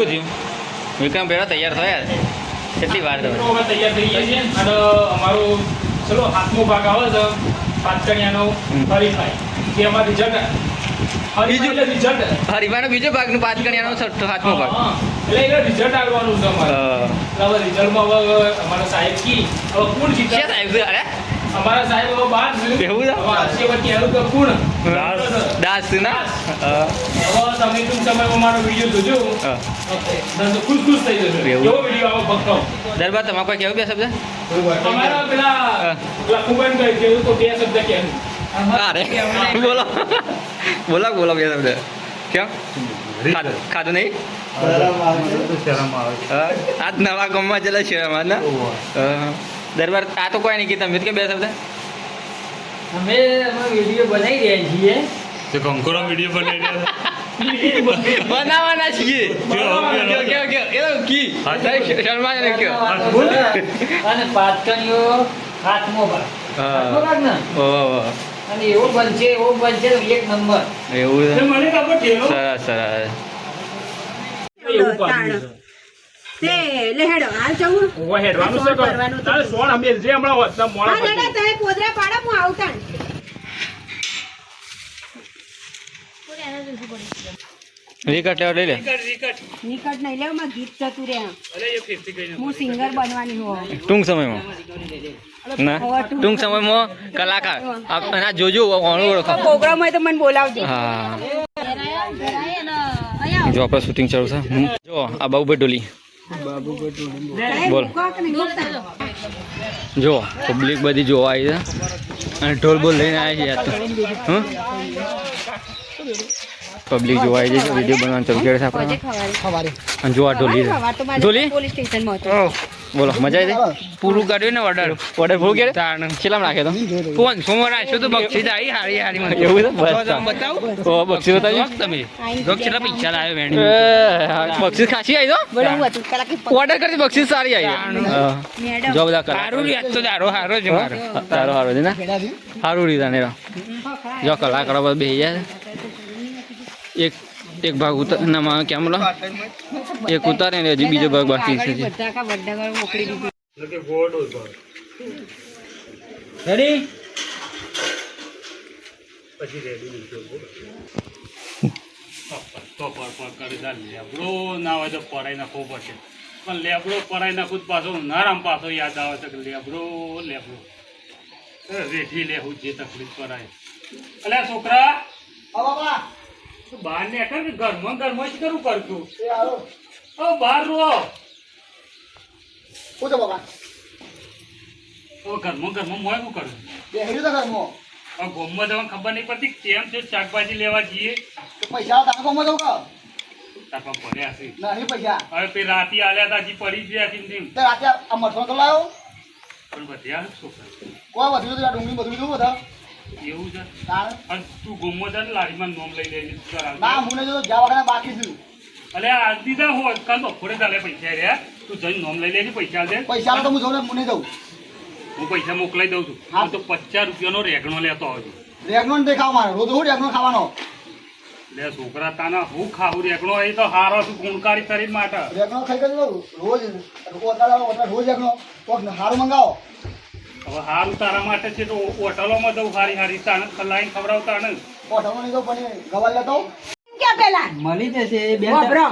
શું થયું વિક્રમ ભેળા તૈયાર થયા કેટલી વાર તમે અમે તૈયાર થઈ ગયા છીએ અને અમારો ચલો હાથનો ભાગ આવે છે પાતકણિયાનો હરીફાઈ જેમાં રિઝલ્ટ હરીફાઈનો બીજો ભાગનું પાતકણિયાનો છઠ્ઠો હાથનો ભાગ એટલે એને રિઝલ્ટ આવવાનું છે અમારે હવે રિઝલ્ટમાં હવે અમારા સાહેબ કી હવે કોણ જીતે સાહેબ અરે અમારા સાહેબ હવે બાર એવું છે હાસ્યવતી આવ્યું કે કોણ દાસ ના હવે તમે ટૂંક સમયમાં મારો વિડીયો જોજો ખુશ થઈ જશે કેવો વિડીયો આવો ભક્તો દરબાર તમારે કોઈ કેવું બે શબ્દ અમારા પેલા લખુબેન કહે કેવું તો બે શબ્દ કહેવું અરે બોલો બોલો બોલો બે શબ્દ કેમ ખાધું નહીં આજ નવા ગામમાં ચલા છે અમારે દરબાર આ તો કોઈ નહીં કે તમે કે બે શબ્દ અમે વિડીયો બનાવી રહ્યા છીએ તો કંકોરો વિડીયો બનાવી રહ્યા બનાવવાના છીએ અને પાતકણીઓ હાથમાં ભાગ ને અને એવો બનશે એક નંબર એવું છે મને ખબર છે સરસ સરસ એવું પાડ્યું છે તે લેહેડો હાલ જવું ઓવા હેડવાનું છે તારે સોણ અમે જે હમણાં હોતા મોળા હા લેડા તમે પોદરા પાડો હું આવતા વિકટ લેવા લઈ લે નિકટ નહીં લેવ માં ગીત જતું રે હું સિંગર બનવાની હો ટૂંક સમયમાં ના ટૂંક સમયમાં કલાકાર અને આ જોજો ઓળખો પ્રોગ્રામ હોય તો મને બોલાવજો હા જો આપણે શૂટિંગ ચાલુ છે જો આ બાબુભાઈ ડોલી બોલ જો પબ્લિક બધી જોવા આવી છે અને ઢોલ બોલ લઈને આવી છે યાર પબ્લિક જોવા આવી છે વિડીયો બનાવવાનું ચાલુ કરે છે આપણે અને જો આ ઢોલી ઢોલી પોલીસ સ્ટેશનમાં હતો બોલો મજા આવી પૂરું કાઢ્યું ને ઓર્ડર પૂરું કરે કેટલા નાખે તો ફોન સોમવાર રાખ્યો તો બક્ષીસ આવી હારી હારી મને એવું બતાવું ઓ બક્ષીસ બતાવ્યું તમે કેટલા પૈસા લાવ્યો વેણી બક્ષીસ ખાસી આવી તો ઓર્ડર કરતી બક્ષીસ સારી આવી જો બધા સારું રીત તો સારો છે મારો સારો સારો છે ને સારું રીત ને જો કલાકારો બધા બેસી જાય એક ભાગ ઉતાર કેમ લો એક ઉતારે ને હજી બીજો ભાગ બાકી છે રેડી પછી રેડી તો પર કરી દા લેબડો ના હોય તો પરાઈ નાખવો પડશે પણ લેબડો પરાઈ નાખું પાછો નારામ પાછો યાદ આવે છે કે લેબડો રેઠી લેવું જે તકલીફ પરાય અલ્યા છોકરા બહાર ને ઘરમાં જ કરું કરતું બહાર રો ઘરમાં મોય શું કરું ગોમમાં જવાનું ખબર નહીં પડતી કેમ છે શાકભાજી લેવા જઈએ તાપા પડ્યા છે હવે પે રાતી આલ્યા હતા હજી પડી ગયા છે પણ વધ્યા છોકરા એવું છે અને તું ગોમમાં જા ને લારીમાં નોમ લઈ લેજે અલે આ દીધા હોય કાલ બપોરે ચાલે પૈસા રે તું જઈને નોમ લઈ લેજે પૈસા દે હું પૈસા મોકલાઈ દઉં છું હા તો 50 રૂપિયાનો રેગણો લેતો આવજો લે છોકરા તાના હું ખાવું રેગણો એ તો હારો છું ગુણકારી શરીર માટે હવે હારું તારા માટે છે તો હોટલોમાં જવું હારી હારી તાને ખલાઈને ખવડાવતા ને ક્યાં પેલા મળી જશે બે હોભરો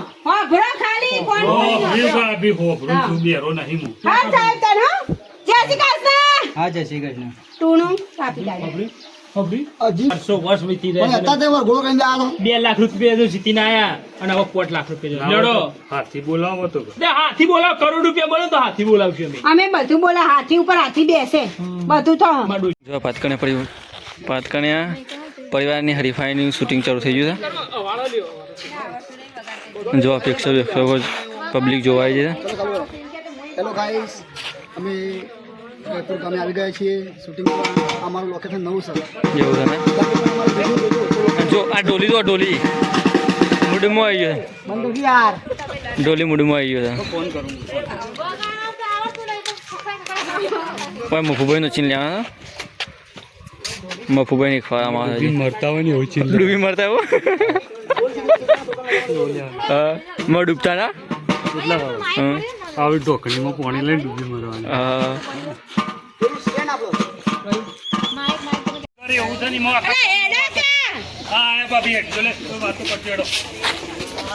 ખાલી કોણ ભાભી હોભરું છું બેરો નહીં હું હા સાહેબ તન હો જય શ્રી કૃષ્ણ હા જય શ્રી કૃષ્ણ ટૂણું કાપી લાગે હબી 800 વર્ષ વીતી રહ્યા છે 2 લાખ રૂપિયા જો જીતીને આયા અને હવે 5 લાખ રૂપિયા લડો હાથી બોલાવો તો હાથી બોલાવ કરોડ રૂપિયા બોલો તો હાથી બોલાવશું અમે બધું બોલા હાથી ઉપર હાથી બેસે બધું તો જો પાતકણિયા પરિવારની હરીફાઈનું શૂટિંગ ચાલુ થઈ ગયું છે જો પ્રેક્ષકો પબ્લિક જોવા આવી છે હેલો ગાઈસ અમે જયપુર ગામે આવી ગયા છીએ શૂટિંગ અમારું લોકેશન નવું છે એવું છે ને જો આ ડોલી મુડમાં આવી ગયો બંદૂકી યાર ડોલી મુડમાં આવી ગયો છે ફોન કરું પણ મફુભાઈ નો ચીન લેવાના મફુભાઈ ની ખવામાં આવે મરતા હોય ને હોય છે ડૂબી મરતા હોય માં ડૂબતા ના આવી ઢોકળીમાં પાણી લઈને ડૂબી મરવાનું પેલું સ્ટેન્ડ આપો એવું છે ને હા ભાભી હેઠ લે વાતો કરજો